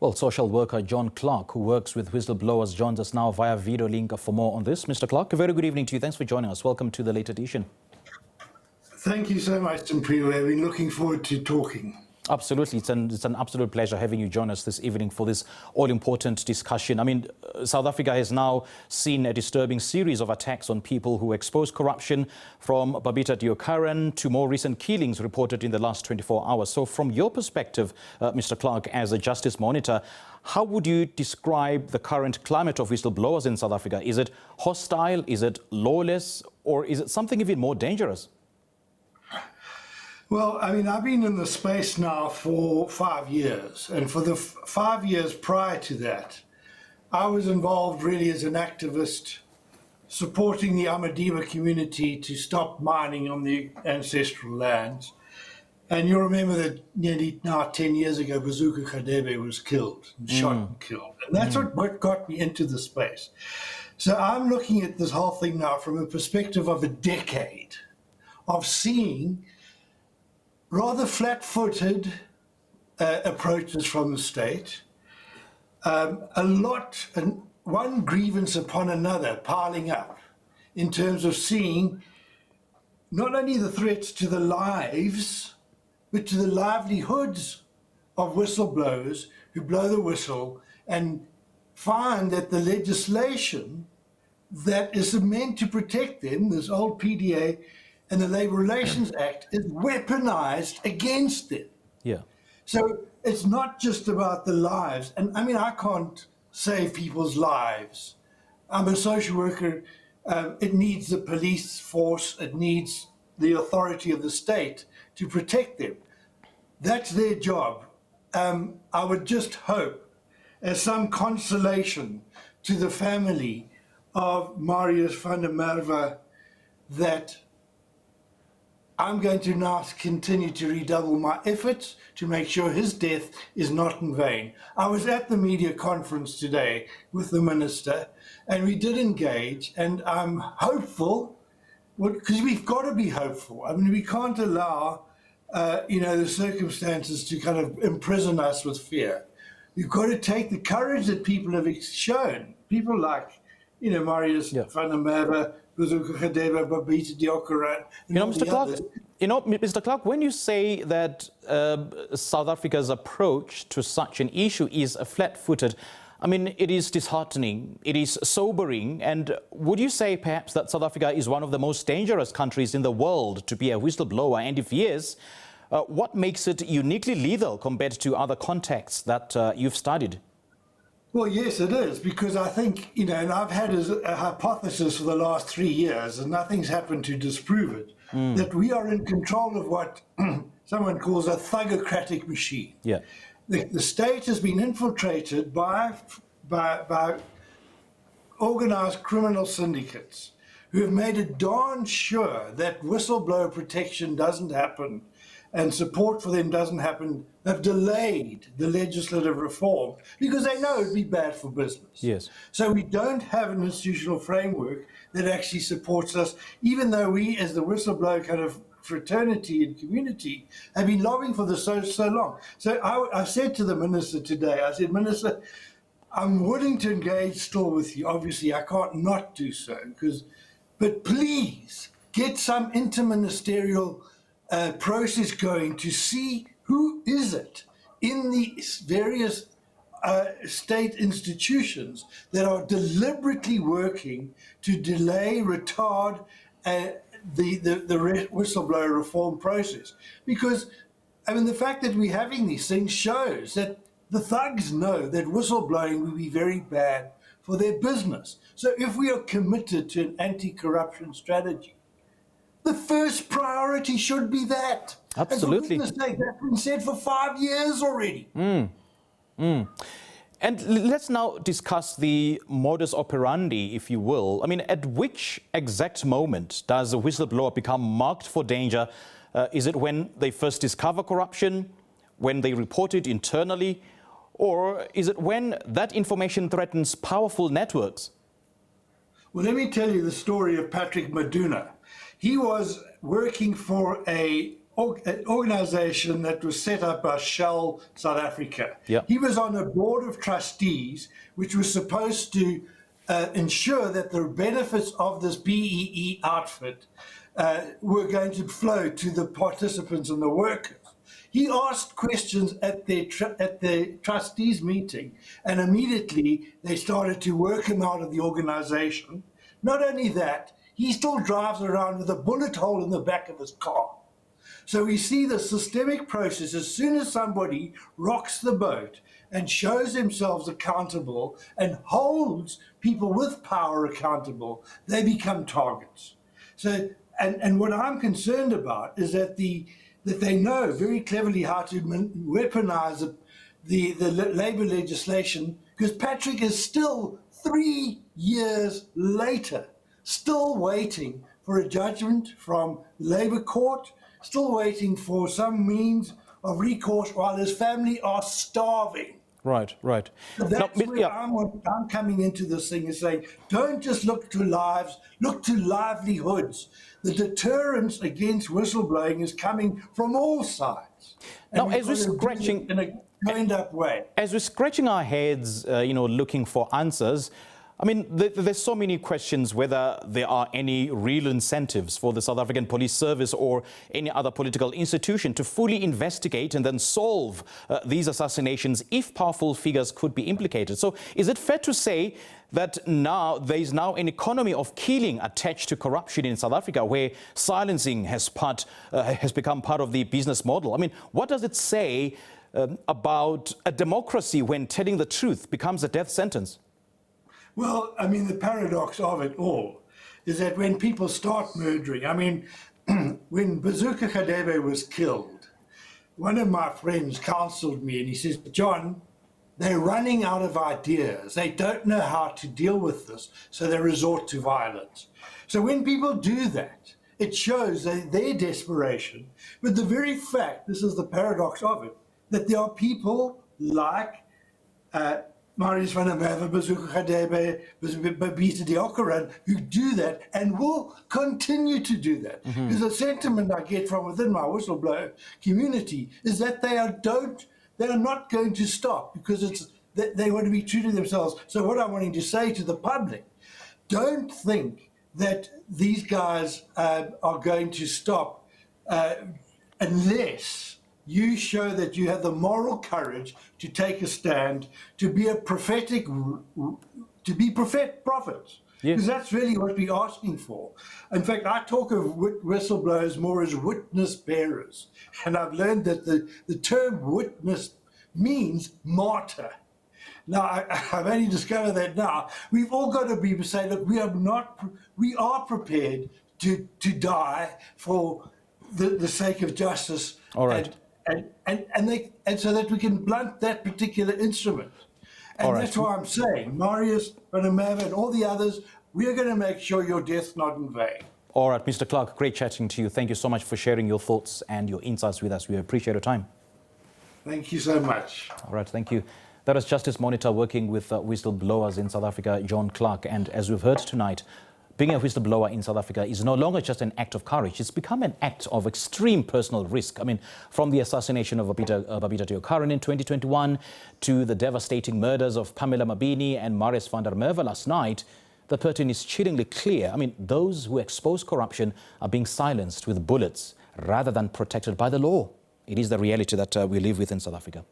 Well, social worker John Clarke, who works with whistleblowers, joins us now via video link for more on this. Mr. Clarke, a very good evening to you. Thanks for joining us. Welcome to the late edition. Thank you so much, Simpriwe. We've been looking forward to talking. Absolutely. It's an absolute pleasure having you join us this evening for this all-important discussion. I mean, South Africa has now seen a disturbing series of attacks on people who expose corruption, from Babita Deokaran to more recent killings reported in the last 24 hours. So from your perspective, Mr. Clarke, as a justice monitor, how would you describe the current climate of whistleblowers in South Africa? Is it hostile? Is it lawless? Or is it something even more dangerous? Well, I mean, I've been in the space now for 5 years, and for the 5 years prior to that, I was involved really as an activist supporting the Amadiba community to stop mining on the ancestral lands. And you'll remember that nearly now 10 years ago, Bazuka Khadebe was killed, shot and killed. And that's what got me into the space. So I'm looking at this whole thing now from a perspective of a decade of seeing rather flat-footed approaches from the state, one grievance upon another piling up in terms of seeing not only the threats to the lives, but to the livelihoods of whistleblowers who blow the whistle and find that the legislation that is meant to protect them, this old PDA, and the Labour Relations Act, is weaponized against them. Yeah. So it's not just about the lives. And I mean, I can't save people's lives. I'm a social worker. It needs the police force. It needs the authority of the state to protect them. That's their job. I would just hope, as some consolation to the family of Marius van der Merwe, that I'm going to now continue to redouble my efforts to make sure his death is not in vain. I was at the media conference today with the minister, and we did engage, and I'm hopeful, because we've got to be hopeful. I mean, we can't allow, the circumstances to kind of imprison us with fear. We've got to take the courage that people have shown, people like, Marius van der Merwe, Babita Deokaran, Mr. Clarke, when you say that South Africa's approach to such an issue is flat-footed, I mean, it is disheartening, it is sobering, and would you say perhaps that South Africa is one of the most dangerous countries in the world to be a whistleblower? And if yes, what makes it uniquely lethal compared to other contexts that you've studied? Well, yes, it is, because I think, and I've had a hypothesis for the last 3 years, and nothing's happened to disprove it, that we are in control of what someone calls a thugocratic machine. Yeah. The state has been infiltrated by organized criminal syndicates who have made it darn sure that whistleblower protection doesn't happen and support for them doesn't happen. They've delayed the legislative reform because they know it'd be bad for business. Yes. So we don't have an institutional framework that actually supports us, even though we, as the whistleblower kind of fraternity and community, have been lobbying for this so long. So I said to the minister today, I said, Minister, I'm willing to engage still with you. Obviously, I can't not do so, but please get some interministerial process going to see who is it in the various state institutions that are deliberately working to delay, retard the whistleblower reform process. Because, I mean, the fact that we're having these things shows that the thugs know that whistleblowing will be very bad for their business. So if we are committed to an anti-corruption strategy, the first priority should be that. Absolutely. And for goodness sake, that's been said for 5 years already. And let's now discuss the modus operandi, if you will. I mean, at which exact moment does a whistleblower become marked for danger? Is it when they first discover corruption, when they report it internally, or is it when that information threatens powerful networks? Well, let me tell you the story of Patrick Maduna. He was working for a an organization that was set up by Shell South Africa. Yeah. He was on a board of trustees, which was supposed to ensure that the benefits of this PEE outfit were going to flow to the participants and the workers. He asked questions at the trustees meeting, and immediately they started to work him out of the organization. Not only that, he still drives around with a bullet hole in the back of his car. So we see the systemic process. As soon as somebody rocks the boat and shows themselves accountable and holds people with power accountable, they become targets. So, and what I'm concerned about is that that they know very cleverly how to weaponize the labor legislation, because Patrick is still 3 years later, still waiting for a judgment from Labour Court, still waiting for some means of recourse while his family are starving. Right, right. So that's where I'm coming into this thing and saying, don't just look to lives, look to livelihoods. The deterrence against whistleblowing is coming from all sides. Now, as we're scratching in a joined-up way. As we're scratching our heads, looking for answers, I mean, there's so many questions whether there are any real incentives for the South African Police Service or any other political institution to fully investigate and then solve these assassinations if powerful figures could be implicated. So is it fair to say that now there is now an economy of killing attached to corruption in South Africa, where silencing has become part of the business model? I mean, what does it say about a democracy when telling the truth becomes a death sentence? Well, I mean, the paradox of it all is that when people start murdering, I mean, when Bazooka Khadebe was killed, one of my friends counseled me and he says, John, they're running out of ideas. They don't know how to deal with this, so they resort to violence. So when people do that, it shows their desperation. But the very fact, this is the paradox of it, that there are people like Marius van der Merwe, Bazooka Khadebe, Babita Deokaran, who do that and will continue to do that. Because the sentiment I get from within my whistleblower community is that they are not going to stop, because they want to be true to themselves. So what I'm wanting to say to the public, don't think that these guys are going to stop unless you show that you have the moral courage to take a stand, to be prophets. Yes. Because that's really what we're asking for. In fact, I talk of whistleblowers more as witness bearers. And I've learned that the term witness means martyr. Now, I've only discovered that now. We've all got to be saying, look, we are prepared to die for the sake of justice. All right. And so that we can blunt that particular instrument. And that's why I'm saying, Marius, Van der Merwe, and all the others, we are going to make sure your death's not in vain. All right, Mr. Clarke, great chatting to you. Thank you so much for sharing your thoughts and your insights with us. We appreciate your time. Thank you so much. All right, thank you. That is Justice Monitor working with whistleblowers in South Africa, John Clarke. And as we've heard tonight, being a whistleblower in South Africa is no longer just an act of courage. It's become an act of extreme personal risk. I mean, from the assassination of Babita Deokaran in 2021 to the devastating murders of Pamela Mabini and Marius van der Merwe last night, the pattern is chillingly clear. I mean, those who expose corruption are being silenced with bullets rather than protected by the law. It is the reality that we live with in South Africa.